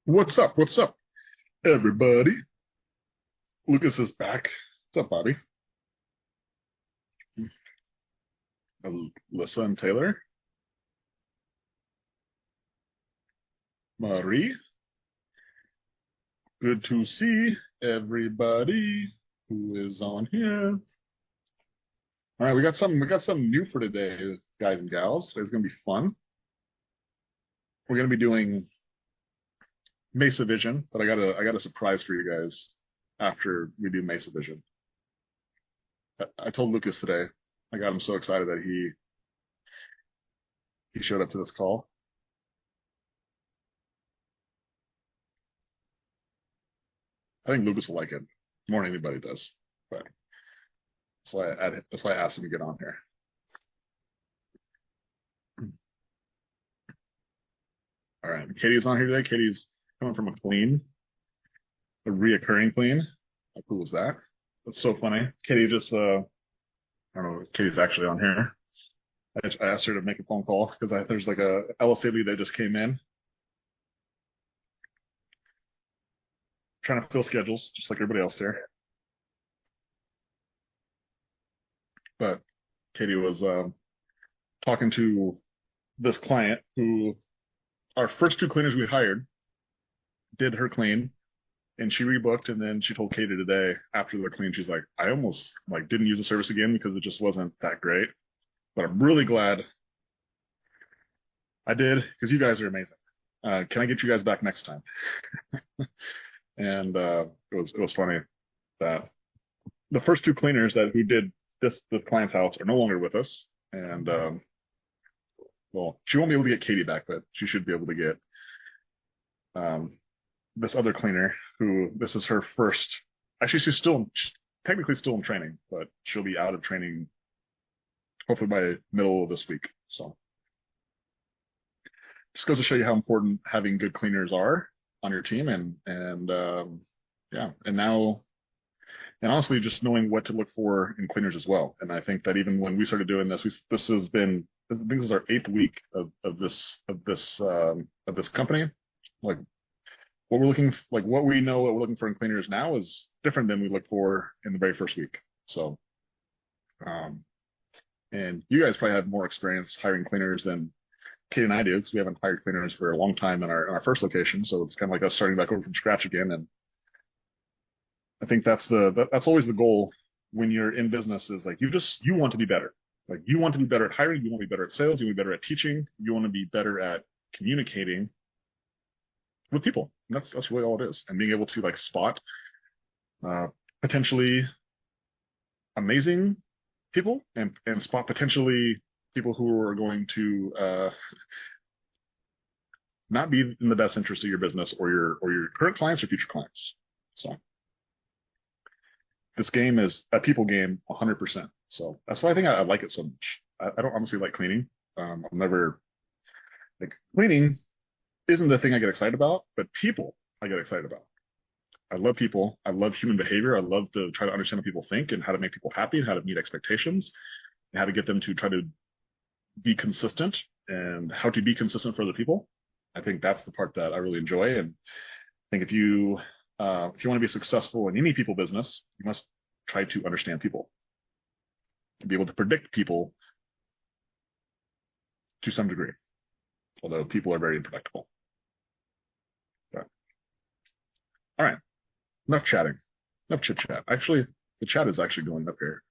What's up? What's up, everybody? Lucas is back. What's up, Bobby? Alyssa and Taylor. Marie. Good to see everybody who is on here. All right, we got something new for today, guys and gals. It's gonna be fun. We're gonna be doing Mesa Vision, but I got a surprise for you guys after we do Mesa Vision. I told Lucas today. I got him so excited that he showed up to this call. I think Lucas will like it more than anybody does. But that's why I asked him to get on here. All right, Katie's on here today. Katie's coming from a reoccurring clean. How cool is that? That's so funny. Katie just, I don't know, if Katie's actually on here. I asked her to make a phone call because there's like a LSA lead that just came in, trying to fill schedules, just like everybody else there. But Katie was talking to this client who our first two cleaners we hired did her clean, and she rebooked, and then she told Katie today after the clean, she's like, I almost like didn't use the service again because it just wasn't that great. But I'm really glad I did because you guys are amazing. Can I get you guys back next time? And it was funny that the first two cleaners that who did this client's house are no longer with us, and well, she won't be able to get Katie back, but she should be able to get um, this other cleaner who this is her first. Actually, she's technically still in training, but she'll be out of training hopefully by middle of this week. So just goes to show you how important having good cleaners are on your team, and yeah, and now and honestly, just knowing what to look for in cleaners as well. And I think that even when we started doing this, this has been I think this is our eighth week of this company. Like what we know what we're looking for in cleaners now is different than we looked for in the very first week. So um, and you guys probably have more experience hiring cleaners than Kate and I do because we haven't hired cleaners for a long time in our first location. So it's kind of like us starting back over from scratch again. And I think that's always the goal when you're in business is like you want to be better. Like you want to be better at hiring, you want to be better at sales, you want to be better at teaching, you want to be better at communicating with people. And that's really all it is. And being able to like spot uh, potentially amazing people and spot potentially people who are going to not be in the best interest of your business or your current clients or future clients. So this game is a people game 100%. So that's why I think I like it so much. I don't honestly like cleaning. I'm never like cleaning isn't the thing I get excited about, but people I get excited about. I love people. I love human behavior. I love to try to understand what people think and how to make people happy and how to meet expectations and how to get them to try to be consistent and how to be consistent for other people. I think that's the part that I really enjoy. And I think if you want to be successful in any people business, you must try to understand people, to be able to predict people to some degree, although people are very unpredictable. But, all right, enough chatting, enough chit chat. Actually, the chat is actually going up here.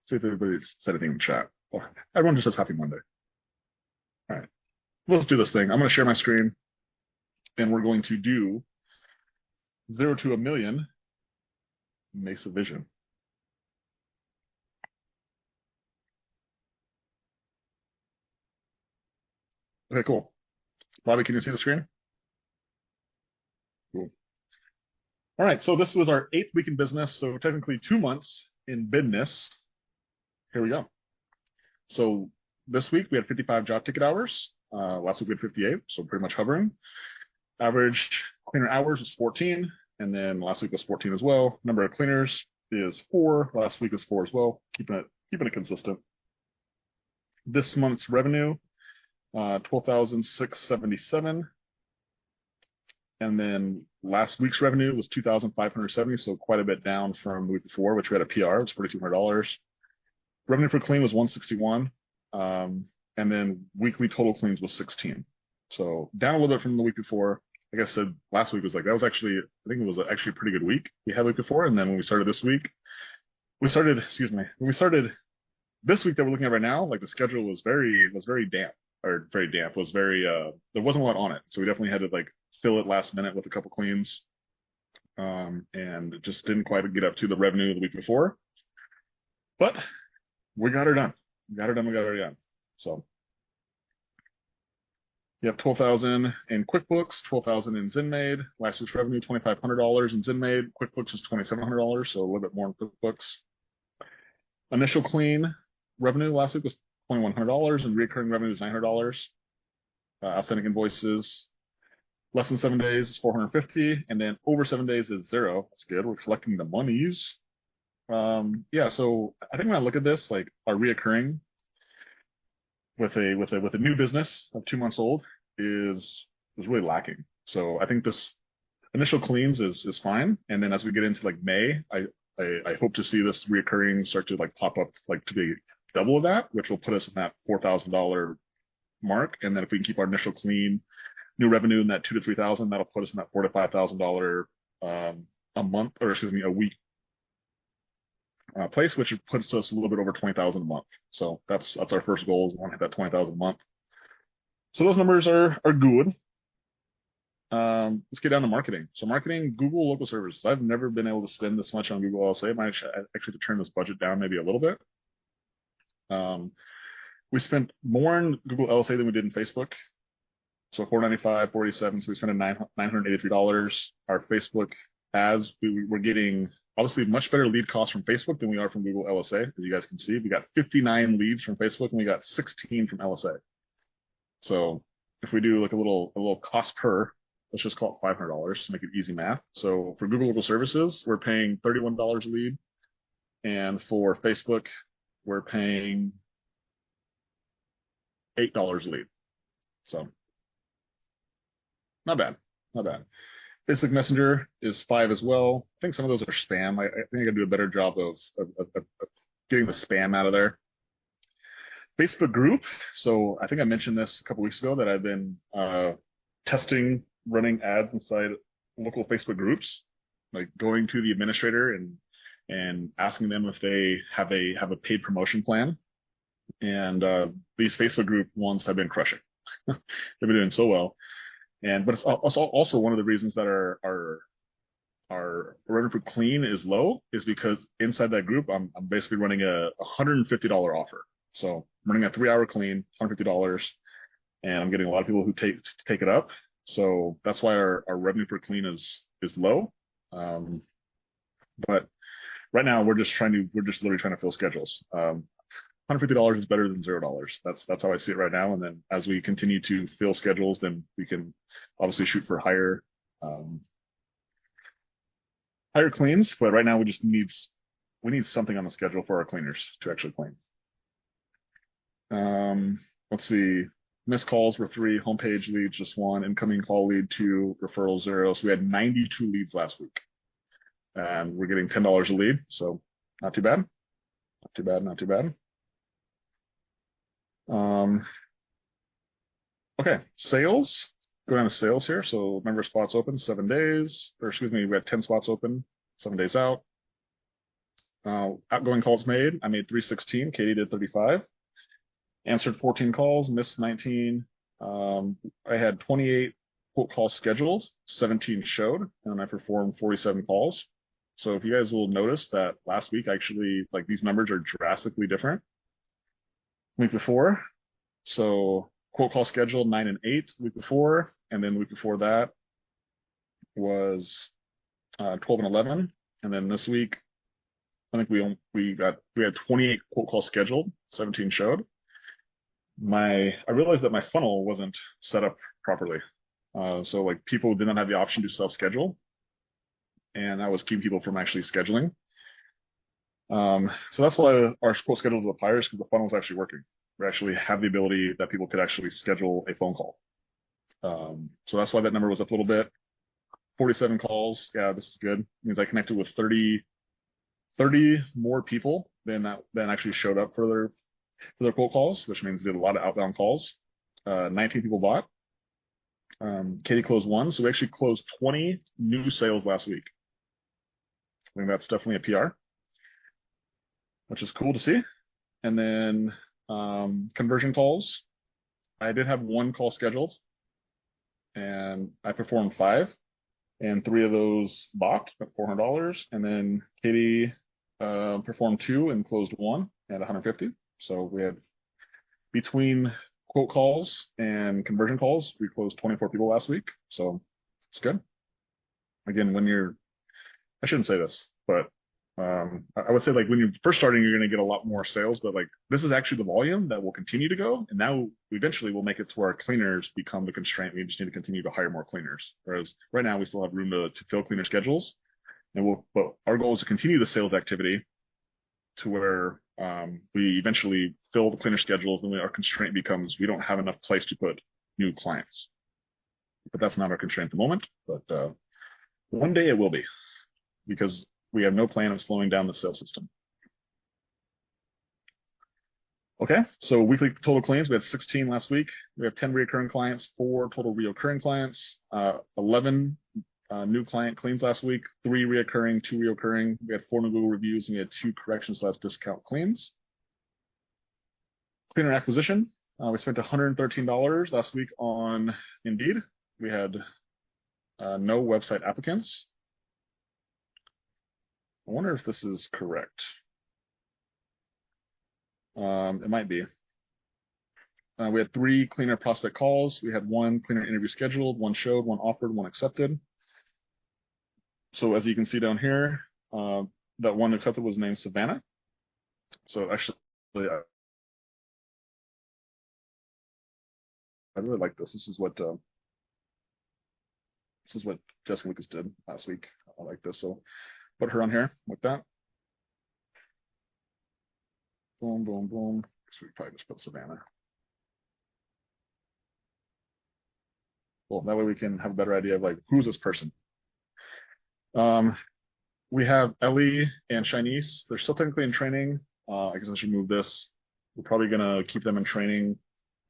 See if anybody's said anything in the chat. Well, everyone just says Happy Monday. All right, let's do this thing. I'm going to share my screen, and we're going to do 0 to 1 million Mesa Vision. Okay, cool. Bobby, can you see the screen? Cool. All right, so this was our eighth week in business, so technically 2 months in business. Here we go. So this week we had 55 job ticket hours. Last week we had 58, so pretty much hovering. Average cleaner hours was 14, and then last week was 14 as well. Number of cleaners is 4. Last week is 4 as well. Keeping it consistent. This month's revenue, 12,677, And then last week's revenue was 2,570, so quite a bit down from the week before, which we had a PR. It was $4,200. Revenue per clean was 161. And then weekly total cleans was 16. So down a little bit from the week before. Like I said, last week was like, that was actually, I think it was actually a pretty good week we had the week before. And then when we started this week, when we started this week that we're looking at right now, like the schedule was very damp, or very damp, was very, there wasn't a lot on it. So we definitely had to like fill it last minute with a couple cleans. And it just didn't quite get up to the revenue of the week before. But we got her done. We got her done. So you have 12,000 in QuickBooks, 12,000 in ZenMade. Last week's revenue, $2,500 in ZenMade. QuickBooks is $2,700, so a little bit more in QuickBooks. Initial clean revenue last week was $2,100, and recurring revenue is $900. Outstanding invoices less than 7 days is $450, and then over 7 days is $0. That's good. We're collecting the monies. Yeah, so I think when I look at this, like our reoccurring with a new business of 2 months old is really lacking. So I think this initial cleans is fine, and then as we get into like May, I hope to see this reoccurring start to like pop up like to be double of that, which will put us in that $4,000 mark. And then if we can keep our initial clean new revenue in that 2,000 to 3,000, that'll put us in that $4,000 to $5,000 a month, or excuse me, a week place, which puts us a little bit over 20,000 a month. So that's our first goal. We want to hit that 20,000 a month. So those numbers are good. Let's get down to marketing. So marketing, Google local services. I've never been able to spend this much on Google LSA. I might actually have to turn this budget down maybe a little bit. We spent more in Google LSA than we did in Facebook. So $495, $487. So we spent $983. Our Facebook ads, we're getting obviously much better lead costs from Facebook than we are from Google LSA. As you guys can see, we got 59 leads from Facebook and we got 16 from LSA. So if we do like a little cost per, let's just call it $500 to make it easy math. So for Google local services, we're paying $31 a lead. And for Facebook, we're paying $8 a lead. So not bad. Basic Messenger is $5 as well. I think some of those are spam. I think I gotta do a better job of getting the spam out of there. Facebook group. So I think I mentioned this a couple weeks ago that I've been testing running ads inside local Facebook groups, like going to the administrator and asking them if they have a paid promotion plan. And these Facebook group ones have been crushing. They've been doing so well. But it's also one of the reasons that our revenue per clean is low is because inside that group, I'm basically running a $150 offer. So I'm running a 3-hour clean, $150, and I'm getting a lot of people who take it up. So that's why our revenue per clean is low. But right now we're just literally trying to fill schedules. $150 is better than $0. That's how I see it right now. And then as we continue to fill schedules, then we can obviously shoot for higher cleans. But right now we need something on the schedule for our cleaners to actually clean. Let's see. Missed calls were 3, homepage leads just 1, incoming call lead 2, referral 0. So we had 92 leads last week, and we're getting $10 a lead. So not too bad. Not too bad. Okay, sales. Go down to sales here. So number of spots open, 7 days, or excuse me, we had 10 spots open, 7 days out. Outgoing calls made. I made 316. Katie did 35. Answered 14 calls, missed 19. I had 28 quote calls scheduled, 17 showed, and I performed 47 calls. So if you guys will notice that last week, actually, like these numbers are drastically different. Week before, so quote call scheduled 9 and 8 week before, and then week before that was 12 and 11, and then this week I think we had 28 quote calls scheduled, 17 showed. I realized that my funnel wasn't set up properly, so like people did not have the option to self-schedule, and that was keeping people from actually scheduling. So that's why our quote schedule is up higher, is because the funnel is actually working. We actually have the ability that people could actually schedule a phone call. So that's why that number was up a little bit. 47 calls. Yeah, this is good. It means I connected with 30 more people than actually showed up for their cold calls, which means we did a lot of outbound calls. 19 people bought. Katie closed one, so we actually closed 20 new sales last week. I think that's definitely a PR, which is cool to see. And then conversion calls. I did have one call scheduled, and I performed 5, and 3 of those bought at $400. And then Katie performed 2 and closed 1 at 150. So we had, between quote calls and conversion calls, we closed 24 people last week. So it's good. Again, I shouldn't say this, but I would say, like, when you're first starting, you're going to get a lot more sales, but like, this is actually the volume that will continue to go. And now eventually we'll make it to where our cleaners become the constraint. We just need to continue to hire more cleaners. Whereas right now we still have room to fill cleaner schedules. But our goal is to continue the sales activity to where we eventually fill the cleaner schedules, and our constraint becomes we don't have enough place to put new clients. But that's not our constraint at the moment. But one day it will be, because we have no plan of slowing down the sales system. Okay, so weekly total claims, we had 16 last week. We have 10 recurring clients, 4 total reoccurring clients, 11 new client claims last week, 3 reoccurring, 2 reoccurring. We had 4 no Google reviews, and we had 2 corrections/discount claims. Cleaner acquisition, we spent $113 last week on Indeed. We had no website applicants. I wonder if this is correct. It might be. We had 3 cleaner prospect calls. We had 1 cleaner interview scheduled, 1 showed, 1 offered, 1 accepted. So as you can see down here, that 1 accepted was named Savannah. So actually, I really like this. This is what Jessica Lucas did last week. I like this. So put her on here like that. Boom, boom, boom. So we probably just put Savannah. Well, that way we can have a better idea of, like, who's this person. We have Ellie and Shinice. They're still technically in training. I guess I should move this. We're probably gonna keep them in training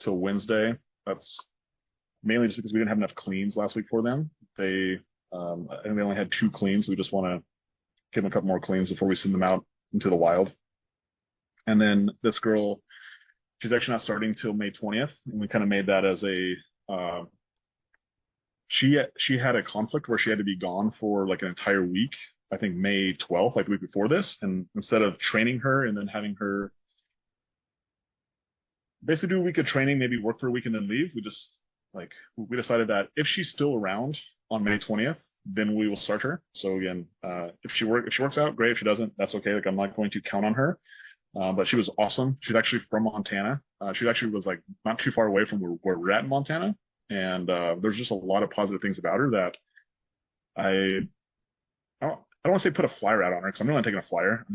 till Wednesday. That's mainly just because we didn't have enough cleans last week for them. I think they only had 2 cleans. So we just want to give them a couple more cleans before we send them out into the wild. And then this girl, she's actually not starting till May 20th, and we kind of made that as a she had a conflict where she had to be gone for like an entire week. I think May 12th, like the week before this, and instead of training her and then having her basically do a week of training, maybe work for a week and then leave, we decided that if she's still around on May 20th, then we will start her. So again, if she works out, great. If she doesn't, that's okay. Like, I'm not going to count on her. But she was awesome. She's actually from Montana. She actually was, like, not too far away from where we're at in Montana. And there's just a lot of positive things about her that I don't want to say put a flyer out on her, because I'm not taking a flyer.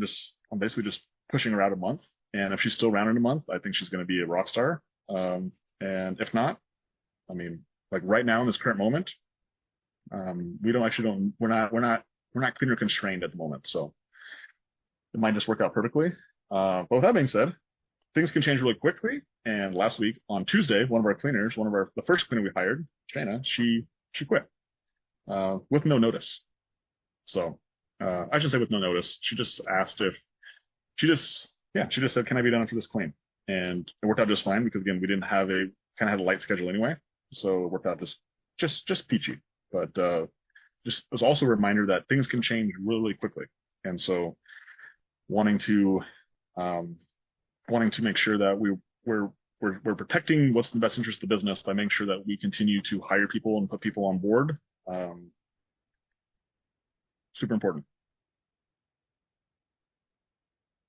I'm basically just pushing her out a month. And if she's still around in a month, I think she's going to be a rock star. And if not, I mean, like, right now in this current moment, we're not cleaner constrained at the moment. So it might just work out perfectly. But with that being said, things can change really quickly. And last week on Tuesday, one of our cleaners, the first cleaner we hired, Shayna, she quit with no notice. So I should say with no notice. She just asked she just said, "Can I be done for this clean?" And it worked out just fine, because again, we didn't have kind of had a light schedule anyway, so it worked out just peachy. But just it was also a reminder that things can change really quickly, and so wanting to make sure that we're protecting what's in the best interest of the business by making sure that we continue to hire people and put people on board. Super important.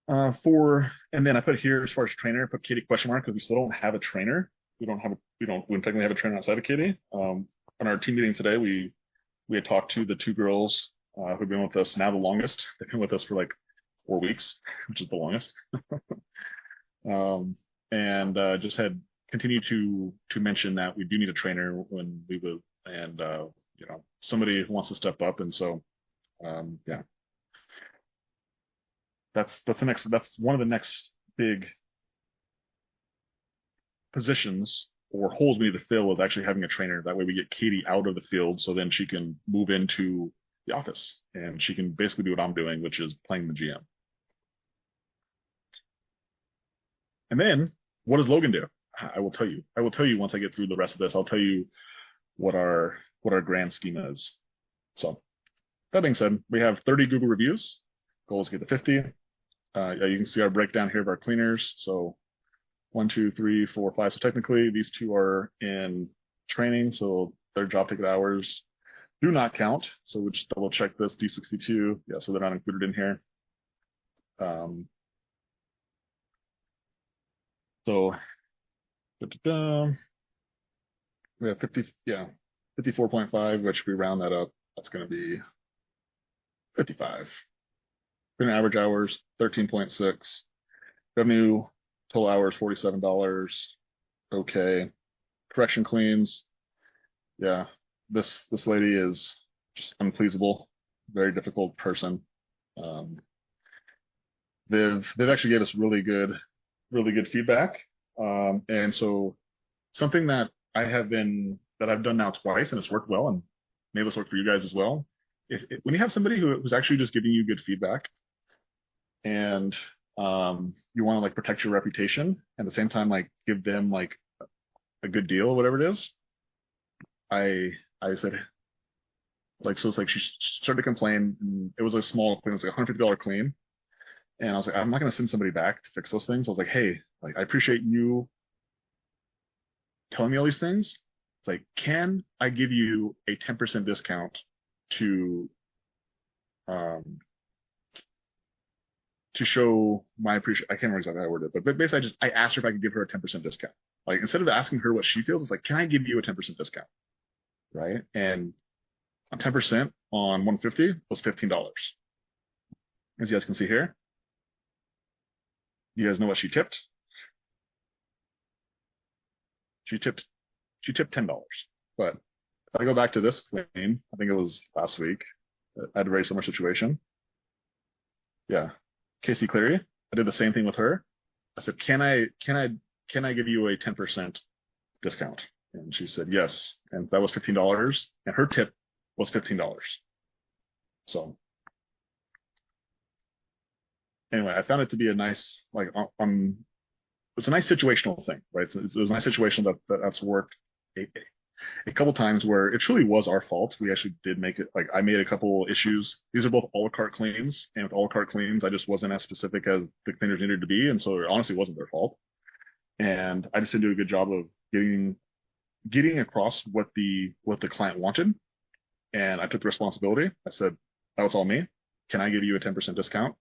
And then I put here, as far as trainer, I put Katie question mark, because we still don't have a trainer. We don't technically have a trainer outside of Katie. On our team meeting today, we had talked to the 2 girls who've been with us now the longest. They've been with us for like 4 weeks, which is the longest. And just had continued to mention that we do need a trainer when we would, and somebody who wants to step up. And so, yeah, that's one of the next big positions or holes we need to fill is actually having a trainer. That way we get Katie out of the field so then she can move into the office and she can basically do what I'm doing, which is playing the GM. And then what does Logan do? I will tell you. I will tell you once I get through the rest of this. I'll tell you what our grand schema is. So that being said, we have 30 Google reviews. Goal is to get to 50. Yeah, you can see our breakdown here of our cleaners. So 1, 2, 3, 4, 5. So technically these two are in training. So their job ticket hours do not count. So we just double check this D62. Yeah, so they're not included in here. So we have 54.5, which we round that up. That's going to be 55. Cleaner average hours, 13.6. Revenue, total hours, $47. Okay. Correction cleans. Yeah. This lady is just unpleasable. Very difficult person. They've actually gave us really good feedback. And so something that I've done now twice and it's worked well, and maybe this work for you guys as well. When you have somebody who's actually just giving you good feedback, and you want to like protect your reputation, and at the same time like give them like a good deal or whatever it is, I said like, so it's like she started to complain, and it was a small clean, it was like $150 clean, and I was like, I'm not going to send somebody back to fix those things. I was like, hey, like I appreciate you telling me all these things. It's like, can I give you a 10% discount to um to show my appreciation? I can't remember exactly how I worded it, but basically I asked her if I could give her a 10% discount. Like instead of asking her what she feels, it's like, can I give you a 10% discount? Right? And 10% on 150 was $15. As you guys can see here, you guys know what she tipped? She tipped $10. But if I go back to this claim, I think it was last week, I had a very similar situation. Yeah. Casey Cleary, I did the same thing with her. I said, can I give you a 10% discount? And she said yes. And that was $15. And her tip was $15. So anyway, I found it to be a nice, like, it's a nice situational thing, right? It was a nice situation that's worked a couple times where it truly was our fault. We actually did make it, like I made a couple issues. These are both a la carte cleans, and with a la carte cleans, I just wasn't as specific as the cleaners needed to be, and so it honestly wasn't their fault. And I just didn't do a good job of getting across what the client wanted, and I took the responsibility. I said, that was all me. Can I give you a 10% discount?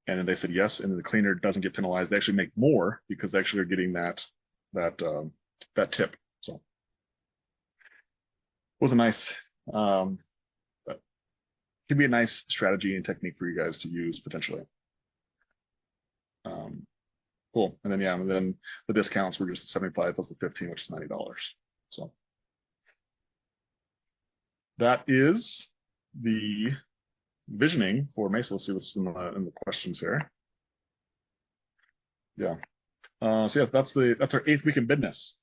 And then they said yes, and the cleaner doesn't get penalized. They actually make more because they actually are getting that tip. So it was a nice, but can be a nice strategy and technique for you guys to use potentially. Cool. And then the discounts were just 75 plus the 15, which is $90. So that is the visioning for Mesa. Let's see what's in the questions here. Yeah. So yeah, that's our 8th week in business.